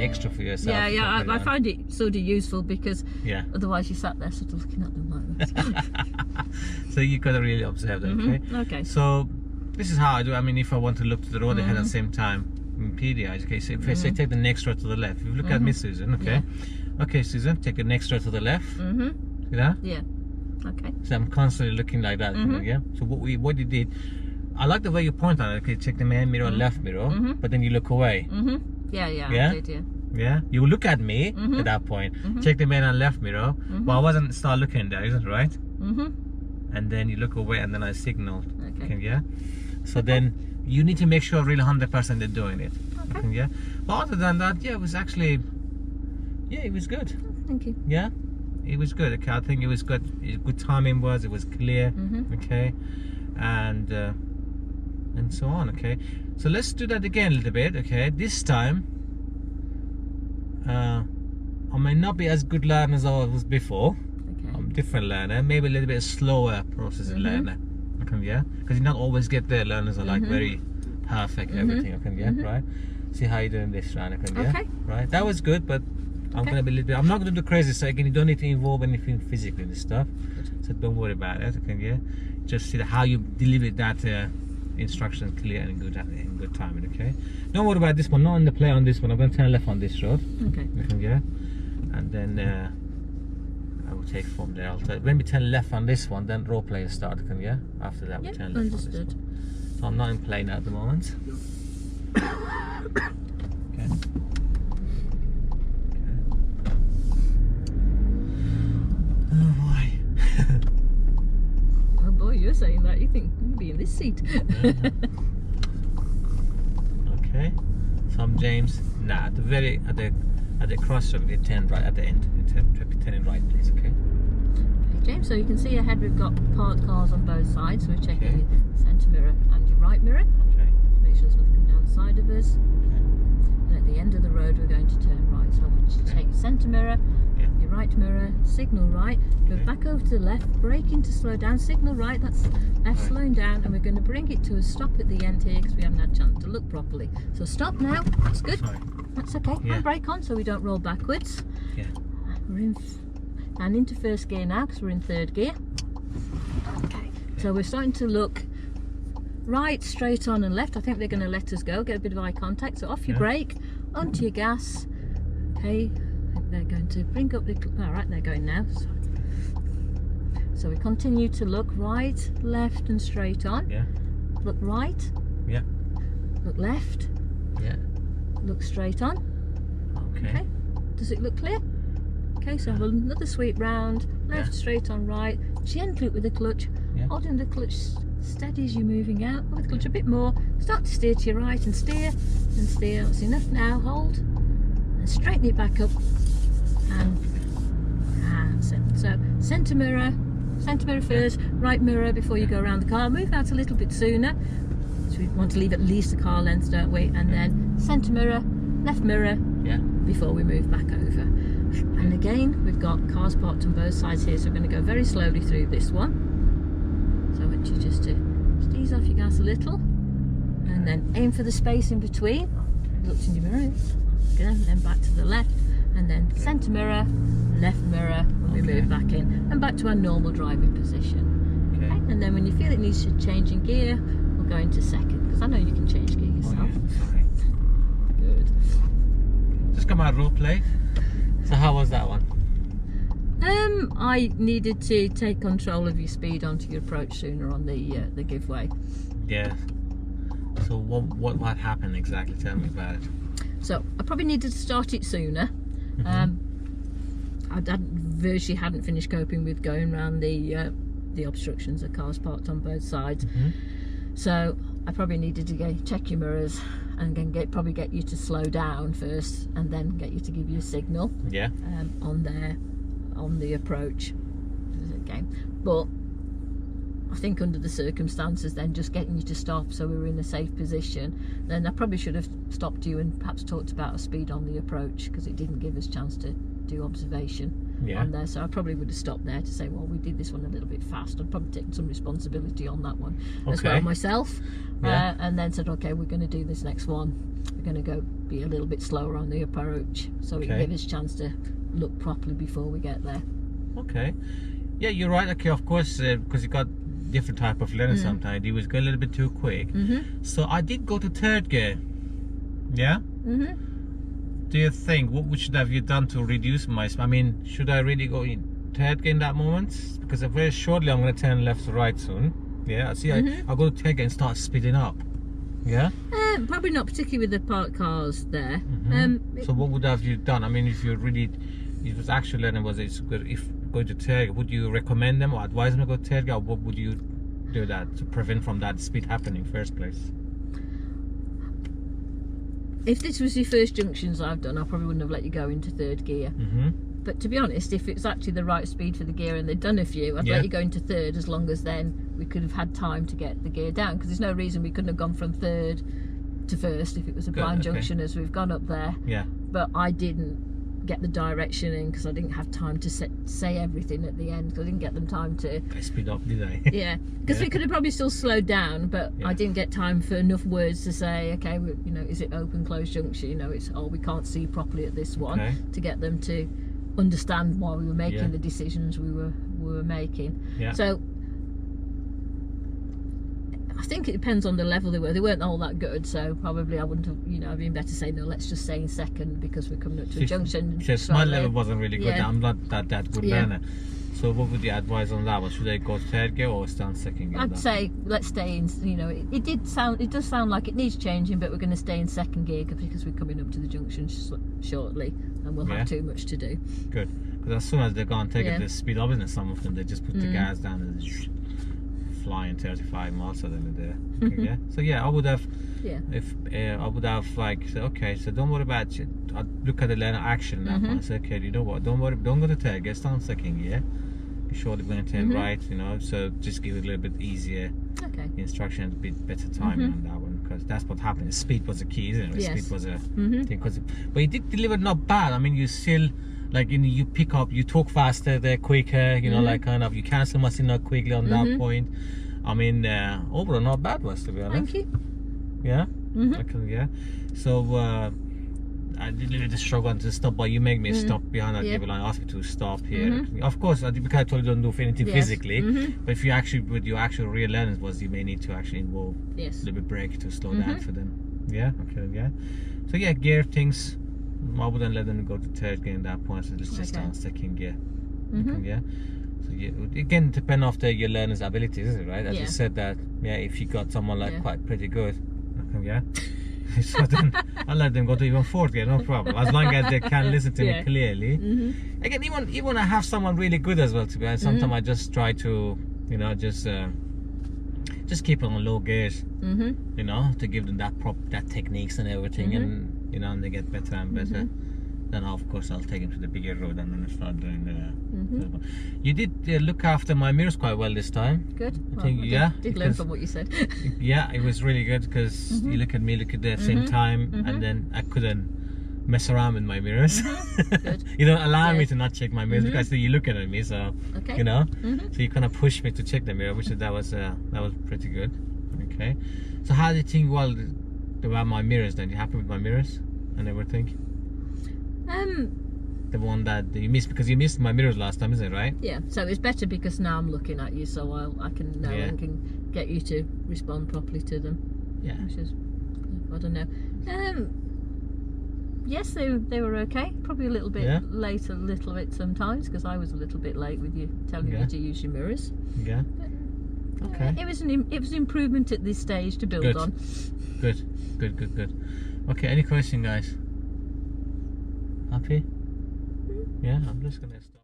extra for yourself. Yeah, I find it sort of useful because yeah. otherwise you sat there sort of looking at them like this. So you gotta really observe them, okay? Okay. So this is how I do. I mean, if I want to look to the road ahead at the same time, in PDI, okay. So if I say take the next road to the left, if you look at me, Susan, okay. Yeah. Okay, Susan, take the next road to the left. See that? Yeah. Okay. So I'm constantly looking like that. Yeah. So what you did, I like the way you point on it. Okay, check the main mirror, left mirror, but then you look away. Yeah. Yeah? I did, yeah. Yeah. You look at me at that point. Check the main and left mirror. But I wasn't start looking there, isn't it right? And then you look away, and then I signaled. Okay. Yeah. So then you need to make sure really 100% they're doing it. Okay. Yeah. But other than that, yeah, it was actually, yeah, it was good. Thank you. Yeah. It was good. Okay, I think it was good. Good timing was. It was clear. Okay, and so on. Okay, so let's do that again a little bit. Okay, this time I may not be as good learner as I was before. Okay. I'm a different learner. Maybe a little bit slower processing learner. Okay, yeah, because you not always get there. Learners are like very perfect everything. Okay, yeah, right. See how you're doing this round. Okay, yeah, right. That was good, but. I'm gonna be a little bit. I'm not gonna do crazy. So again, you don't need to involve anything physically in this stuff. So don't worry about it. Okay, yeah. Just see how you deliver that instruction clear and in good timing. Okay. Don't worry about this one. Not on the play on this one. I'm gonna turn left on this road. Okay. Yeah. And then I will take from there. When we turn left on this one, then role play will start. Okay, yeah. After that, we turn left on this one. So I'm not in play now at the moment. Okay. Oh boy, you're saying that. You think you'll be in this seat. Okay. So I'm James. Nah, at the crossroad, we turn right at the end. Turn right, please. Okay. Okay, James. So you can see ahead we've got parked cars on both sides. So we're checking your centre mirror and your right mirror. Okay. Make sure there's nothing down the side of us. And at the end of the road, we're going to turn right. So I want you to take your centre mirror. Your right mirror, signal right, go back over to the left, brake in to slow down, signal right, that's left slowing down, and we're going to bring it to a stop at the end here because we haven't had a chance to look properly. So stop now, that's good, that's okay, and brake on so we don't roll backwards. We're in, and into first gear now because we're in third gear. Okay, so we're starting to look right, straight on and left. I think they're going to let us go, get a bit of eye contact, so off your brake, onto your gas, okay. They're going to bring up the... Alright, they're going now. So we continue to look right, left and straight on. Yeah. Look right. Yeah. Look left. Yeah. Look straight on. Okay. Does it look clear? Okay, so have another sweep round. Left, straight on, right. Gently with the clutch. Yeah. Holding the clutch steady as you're moving out. With the clutch a bit more. Start to steer to your right and steer. And steer. That's enough now. Hold. And straighten it back up. And so centre mirror first, right mirror before you go around the car. Move out a little bit sooner, so we want to leave at least a car length, don't we? And then centre mirror, left mirror before we move back over. And again, we've got cars parked on both sides here, so we're going to go very slowly through this one. So I want you just to ease off your gas a little, and then aim for the space in between. Look in your mirror, again, then back to the left. And then centre mirror, left mirror when we move back in, and back to our normal driving position. Okay. And then when you feel it needs to change in gear, we'll go into second, because I know you can change gear yourself. Good. Just come out role play. So how was that one? I needed to take control of your speed onto your approach sooner on the giveaway. Yeah. So what happened exactly? Tell me about it. So I probably needed to start it sooner. I virtually hadn't finished coping with going around the obstructions of cars parked on both sides. So I probably needed to check your mirrors and then probably get you to slow down first, and then get you to give you a signal. Yeah. On the approach. Okay. But I think under the circumstances, then just getting you to stop so we were in a safe position, then I probably should have stopped you and perhaps talked about a speed on the approach, because it didn't give us a chance to do observation. on there, so I probably would have stopped there to say, well, we did this one a little bit fast. I'd probably taken some responsibility on that one as well myself, and then said, okay, we're going to do this next one. We're going to go be a little bit slower on the approach, so we can give us a chance to look properly before we get there. Okay. Yeah, you're right. Okay, of course, because you got different type of learning sometimes. He was going a little bit too quick. So I did go to third gear. Yeah? Do you think, what should have you done to reduce my speed? I mean, should I really go in third gear in that moment? Because very shortly I'm going to turn left to right soon. Yeah, see, I'll go to third gear and start speeding up. Yeah? Probably not particularly with the parked cars there. So what would have you done? I mean, if you really, it was actually learning, was it's good if going to third gear, would you recommend them or advise them to go to third gear, or what would you do that to prevent from that speed happening in first place? If this was your first junctions I've done, I probably wouldn't have let you go into third gear. But to be honest, if it's actually the right speed for the gear and they'd done a few, I'd let you go into third, as long as then we could have had time to get the gear down, because there's no reason we couldn't have gone from third to first if it was a blind junction as we've gone up there. But I didn't get the direction in because I didn't have time to say everything at the end, because I didn't get them time to speed up, did I? Because we could have probably still slowed down, but I didn't get time for enough words to say, okay, you know, is it open, closed junction, you know, it's, oh, we can't see properly at this one, to get them to understand why we were making the decisions we were making. So I think it depends on the level they were. They weren't all that good, so probably I wouldn't have, you know, I'd been better say, no, let's just stay in second because we're coming up to a junction. Just my level wasn't really good. I'm not that good learner. So what would you advise on that one? Should I go third gear or stay in second gear? I'd say let's stay in, you know, it does sound like it needs changing, but we're going to stay in second gear because we're coming up to the junction shortly and we'll have too much to do. Good, because as soon as they're going to take it, the speed up, isn't it? Some of them, they just put the gas down and flying 35 miles so then they're so I would have I would have like said, okay, so don't worry about it. I'd look at the learner action that one and say, okay, you know what, don't worry, don't go to third gear, start on second gear, be sure they're going to turn right, you know, so just give it a little bit easier instructions, a bit better timing on that one, because that's what happened. Speed was the key, isn't it? Speed was a thing, but you did deliver not bad. I mean, you still, like, you know, you pick up, you talk faster, they're quicker, you know, like kind of, you cancel my signal quickly on that point. I mean, overall not bad was, to be honest. Thank you. So I did really struggle to stop, but you make me stop behind that table and ask me to stop here. Of course, because I told you don't do anything physically, but if you actually, with your actual real learners, was you may need to actually involve a little bit brake to slow down for them. So gear things, I wouldn't let them go to third gear in that point, so let's just stay on second gear. So again, depend on your learner's abilities, isn't it, right? As you said that, if you got someone like quite pretty good, so then I'll let them go to even fourth gear, no problem, as long as they can listen to me clearly. Again, even I have someone really good as well, to be honest. Sometimes I just try to, you know, just keep it on low gears, you know, to give them that techniques and everything, and you know, and they get better and better. Then of course I'll take him to the bigger road and then start doing the. You did look after my mirrors quite well this time. Good. I think did learn from what you said. It was really good, because you look at me, look at the same time, and then I couldn't mess around with my mirrors. Good. You don't allow me to not check my mirrors because you're looking at me, so you know. So you kind of push me to check the mirror, which that was pretty good. Okay. So how do you think about my mirrors then? You happy with my mirrors and everything? The one that you missed, because you missed my mirrors last time, isn't it, right? Yeah, so it's better because now I'm looking at you, so I can know and can get you to respond properly to them. Which is, I don't know. Yes, they were okay. Probably a little bit late, a little bit sometimes, because I was a little bit late with you telling you to use your mirrors. But, okay. It was an improvement at this stage to build on. Good. Okay, any question, guys? Happy? I'm just gonna stop.